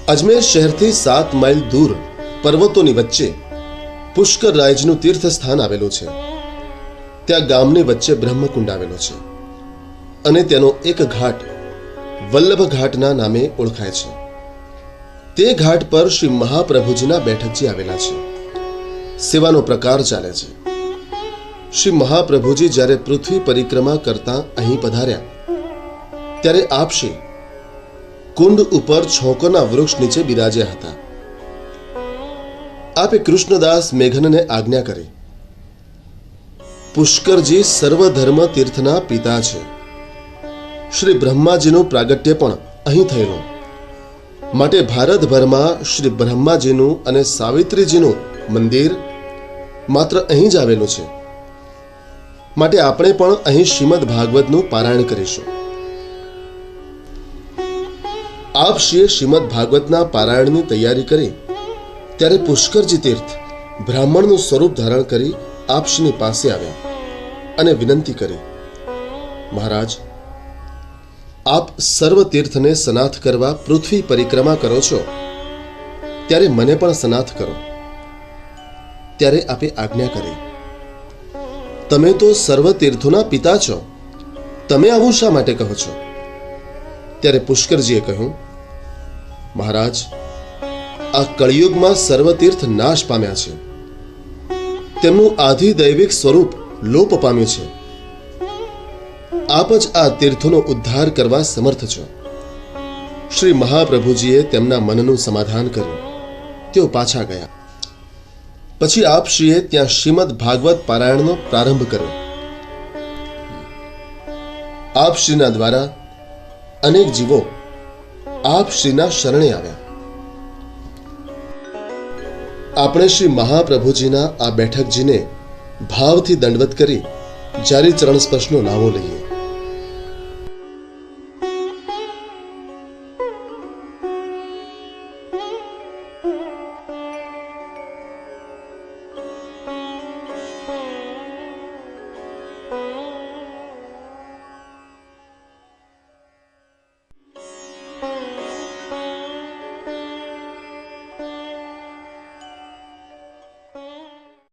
અજમેર શહેરથી 7 માઇલ દૂર પર્વતોની વચ્ચે પુષ્કર રાયજનું તીર્થ સ્થાન આવેલું છે. ત્યાં ગામની વચ્ચે બ્રહ્મકુંડ આવેલો છે અને તેનો એક ઘાટ વલ્લભ ઘાટના નામે ઓળખાય છે. તે ઘાટ પર શ્રી મહાપ્રભુજીના બેઠકજી આવેલા છે. સેવાનો પ્રકાર ચાલે છે. શ્રી મહાપ્રભુજી જ્યારે પૃથ્વી પરિક્રમા કરતા અહીં પધાર્યા ત્યારે આપશ્રી કુંડ ઉપર છોકરના વૃક્ષ નીચે બિરાજ્યા હતા. આપે કૃષ્ણદાસ મેઘનને આજ્ઞા કરી, પુષ્કરજી સર્વધર્મ તીર્થના પિતા છે. શ્રી બ્રહ્માજીનું પ્રાગટ્ય પણ અહીં થયેલું, માટે ભારતભરમાં શ્રી બ્રહ્માજીનું અને સાવિત્રીજીનું મંદિર માત્ર અહીં જ આવેલું છે. માટે આપણે પણ અહીં શ્રીમદ ભાગવતનું પારાયણ કરીશું. આપશ્રીએ શ્રીમદ ભાગવતના પારાયણની તૈયારી કરી ત્યારે પુષ્કરજી તીર્થ બ્રાહ્મણનું સ્વરૂપ ધારણ કરી આપશ્રીની પાસે આવ્યા અને વિનંતી કરી, મહારાજ, આપ સર્વ તીર્થને સનાથ કરવા પૃથ્વી પરિક્રમા કરો છો, ત્યારે મને પણ સનાથ કરો. ત્યારે આપે આજ્ઞા કરી, તમે તો સર્વ તીર્થોના પિતા છો, તમે આવું શા માટે કહો છો? ત્યારે પુષ્કરજીએ કહ્યું, મહારાજ, આ કળિયુગમાં સર્વ તીર્થ નાશ પામ્યા છે. તેમનું આધિદૈવિક સ્વરૂપ લોપ પામ્યું છે. આપ જ આ તીર્થોનો ઉદ્ધાર કરવા સમર્થ છો. શ્રી મહાપ્રભુજીએ તેમના મનનું સમાધાન કર્યું. તેઓ પાછા ગયા. પછી આપશ્રીએ ત્યાં શ્રીમદ ભાગવત પારાયણનો પ્રારંભ કર્યો. આપશ્રીના દ્વારા અનેક જીવો આપશ્રીના શરણે આવ્યા. આપણે શ્રી મહાપ્રભુજીના આ બેઠકજીને ભાવથી દંડવત કરી જારી ચરણ સ્પર્શનો લાવો લઈએ.